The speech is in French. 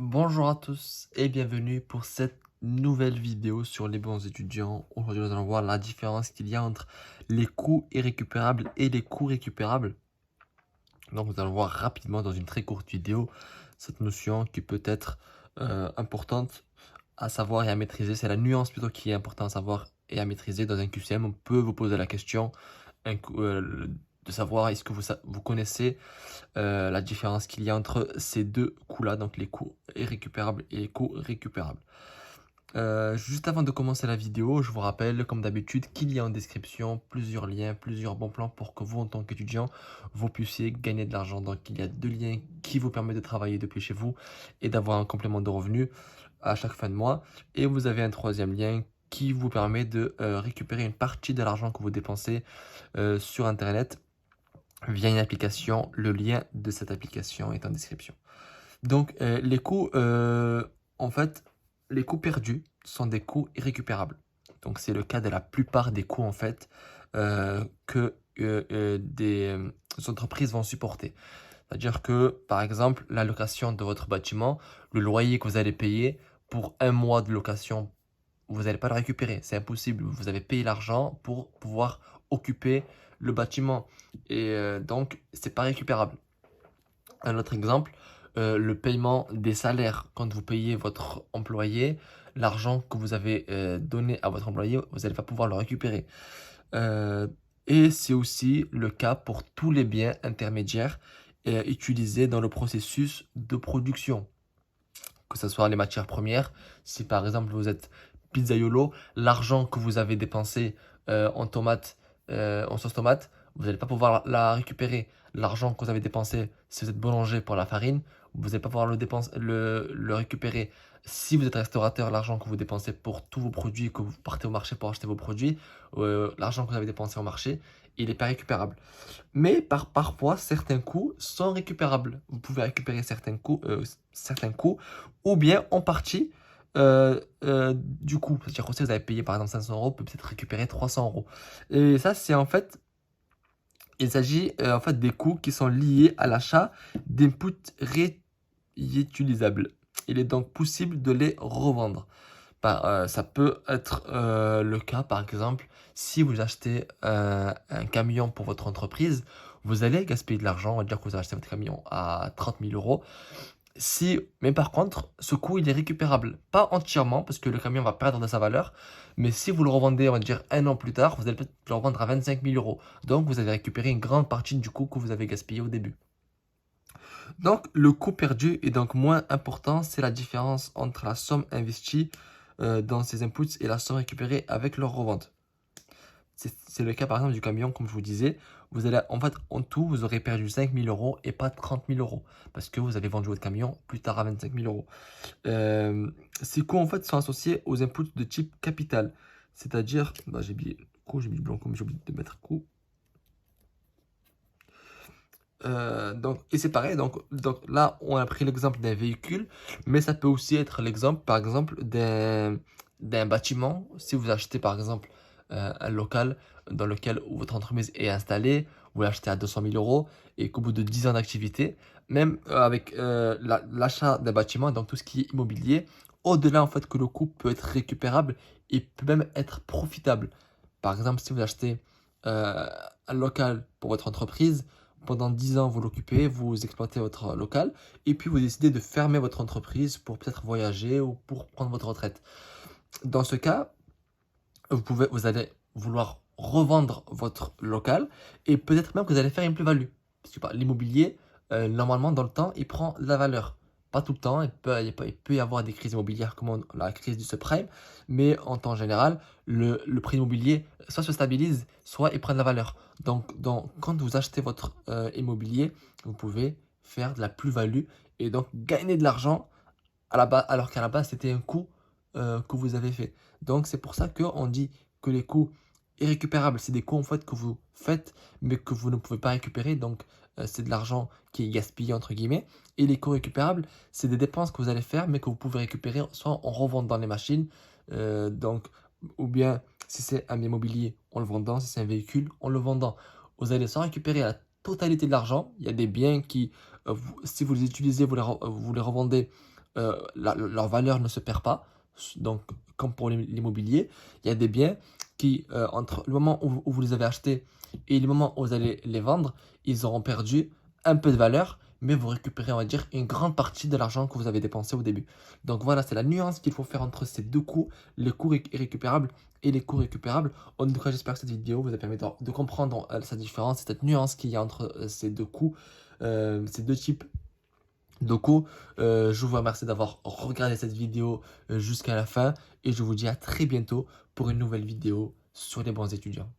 Bonjour à tous et bienvenue pour cette nouvelle vidéo sur les bons étudiants. Aujourd'hui, nous allons voir la différence qu'il y a entre les coûts irrécupérables et les coûts récupérables. Donc, nous allons voir rapidement dans une très courte vidéo cette notion qui peut être importante à savoir et à maîtriser. C'est la nuance plutôt qui est importante à savoir et à maîtriser. Dans un QCM, on peut vous poser la question de savoir est-ce que vous connaissez la différence qu'il y a entre ces deux coûts-là, donc les coûts irrécupérables et les coûts récupérables. Juste avant de commencer la vidéo, je vous rappelle, comme d'habitude, qu'il y a en description plusieurs liens, plusieurs bons plans pour que vous, en tant qu'étudiant, vous puissiez gagner de l'argent. Donc, il y a deux liens qui vous permettent de travailler depuis chez vous et d'avoir un complément de revenus à chaque fin de mois. Et vous avez un troisième lien qui vous permet de récupérer une partie de l'argent que vous dépensez sur Internet via une application. Le lien de cette application est en description. Donc, les coûts, en fait, les coûts perdus sont des coûts irrécupérables. Donc, c'est le cas de la plupart des coûts, en fait, que des entreprises vont supporter. C'est-à-dire que, par exemple, la location de votre bâtiment, le loyer que vous allez payer pour un mois de location, vous n'allez pas le récupérer. C'est impossible. Vous avez payé l'argent pour pouvoir occuper le bâtiment. Et donc, c'est pas récupérable. Un autre exemple, le paiement des salaires. Quand vous payez votre employé, l'argent que vous avez donné à votre employé, vous n'allez pas pouvoir le récupérer. Euh, et c'est aussi le cas pour tous les biens intermédiaires utilisés dans le processus de production, que ce soit les matières premières. Si par exemple vous êtes pizzaiolo, l'argent que vous avez dépensé en tomates, en sauce tomate, vous n'allez pas pouvoir la récupérer. L'argent que vous avez dépensé, si vous êtes boulanger pour la farine, vous n'allez pas pouvoir le récupérer. Si vous êtes restaurateur, l'argent que vous dépensez pour tous vos produits, que vous partez au marché pour acheter vos produits, l'argent que vous avez dépensé au marché, il n'est pas récupérable. Mais parfois, certains coûts sont récupérables. Vous pouvez récupérer certains coûts ou bien en partie du coup. C'est-à-dire que si vous avez payé par exemple 500 euros, vous pouvez peut-être récupérer 300 euros. Et ça, c'est en fait, il s'agit en fait des coûts qui sont liés à l'achat d'inputs réutilisables. Il est donc possible de les revendre. Ça peut être le cas, par exemple, si vous achetez un camion pour votre entreprise, vous allez gaspiller de l'argent. On va dire que vous achetez votre camion à 30 000 euros. Mais par contre, ce coût, il est récupérable. Pas entièrement, parce que le camion va perdre de sa valeur. Mais si vous le revendez, on va dire un an plus tard, vous allez peut-être le revendre à 25 000 euros. Donc, vous allez récupérer une grande partie du coût que vous avez gaspillé au début. Donc, le coût perdu est donc moins important. C'est la différence entre la somme investie dans ces inputs et la somme récupérée avec leur revente. C'est le cas par exemple du camion, comme je vous disais. Vous allez, en fait, en tout, vous aurez perdu 5 000 euros et pas 30 000 euros. Parce que vous avez vendu votre camion plus tard à 25 000 euros. Ces coûts, en fait, sont associés aux inputs de type capital. C'est-à-dire, j'ai oublié le coût, j'ai mis blanc comme j'ai oublié de mettre coût. Et c'est pareil, donc là, on a pris l'exemple d'un véhicule, mais ça peut aussi être l'exemple, par exemple, d'un bâtiment. Si vous achetez, par exemple, un local dans lequel votre entreprise est installée, vous l'achetez à 200 000 euros, et qu'au bout de 10 ans d'activité, même avec l'achat d'un bâtiment, donc tout ce qui est immobilier, au-delà en fait que le coût peut être récupérable, il peut même être profitable. Par exemple, si vous achetez un local pour votre entreprise, pendant 10 ans, vous l'occupez, vous exploitez votre local, et puis vous décidez de fermer votre entreprise pour peut-être voyager ou pour prendre votre retraite. Dans ce cas, vous allez vouloir revendre votre local et peut-être même que vous allez faire une plus-value. Parce que l'immobilier, normalement, dans le temps, il prend de la valeur. Pas tout le temps, il peut y avoir des crises immobilières comme la crise du subprime, mais en temps général, le prix immobilier soit se stabilise, soit il prend de la valeur. Donc, quand vous achetez votre immobilier, vous pouvez faire de la plus-value et donc gagner de l'argent alors qu'à la base, c'était un coût que vous avez fait. Donc, c'est pour ça qu'on dit que les coûts irrécupérables, c'est des coûts en fait que vous faites, mais que vous ne pouvez pas récupérer. Donc, c'est de l'argent qui est gaspillé, entre guillemets. Et les coûts récupérables, c'est des dépenses que vous allez faire, mais que vous pouvez récupérer soit en revendant les machines, donc, ou bien si c'est un immobilier, en le vendant, si c'est un véhicule, en le vendant. Vous allez soit récupérer la totalité de l'argent. Il y a des biens qui, si vous les utilisez, vous les revendez leur valeur ne se perd pas. Donc, comme pour l'immobilier, il y a des biens qui, entre le moment où vous les avez achetés et le moment où vous allez les vendre, ils auront perdu un peu de valeur, mais vous récupérez, on va dire, une grande partie de l'argent que vous avez dépensé au début. Donc voilà, c'est la nuance qu'il faut faire entre ces deux coûts, les coûts irrécupérables et les coûts récupérables. En tout cas, j'espère que cette vidéo vous a permis de comprendre cette différence, cette nuance qu'il y a entre ces deux coûts, ces deux types de coûts. Je vous remercie d'avoir regardé cette vidéo jusqu'à la fin et je vous dis à très bientôt pour une nouvelle vidéo sur les bons étudiants.